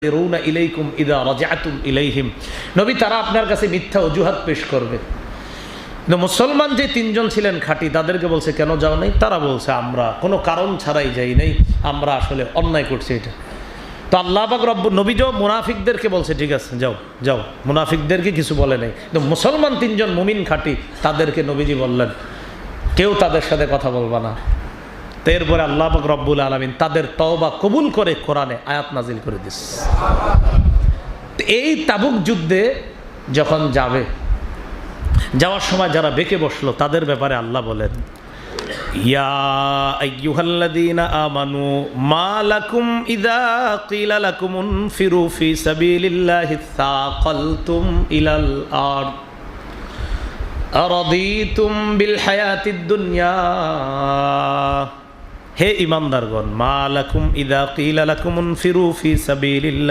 ইলাইকুম ইদা রাজাতুম ইলাইহিম, নবী তারা আপনার কাছে মিথ্যা অজুহাত পেশ করবে। মুসলমান যে তিনজন ছিলেন খাঁটি, তাদেরকে বলছে কেন যাও নাই? তারা বলছে আমরা কোনো কারণ ছাড়াই যাই নাই, আমরা আসলে অন্যায় করছি এটা। তো আল্লাহ পাক রব্বুল নবী যে মুনাফিকদেরকে বলছে ঠিক আছে যাও যাও, মুনাফিকদেরকে কিছু বলে নাই, কিন্তু মুসলমান তিনজন মুমিন খাঁটি তাদেরকে নবীজি বললেন কেউ তাদের সাথে কথা বলবা না। তো এরপরে আল্লাহ পাক রব্বুল আলামিন তাদের তওবা কবুল করে কোরআনে আয়াত নাজিল করে দিস। এই তাবুক যুদ্ধে যখন যাওয়ার সময় যারা বেঁকে বসলো তাদের ব্যাপারে আল্লাহ বলেন, ইয়া আইয়ুহাল্লাযীনা আমানু মা লাকুম ইযা ক্বিলা লাকুম ইনফিরু ফি সাবিলিল্লাহি সাকালতুম ইলাল আরদ আরাদিতুম বিল হায়াতিদ দুনিয়া। হে ঈমানদারগণ, মা লাকুম ইযা ক্বিলা লাকুম ইনফিরু ফি সাবিলিল্লাহ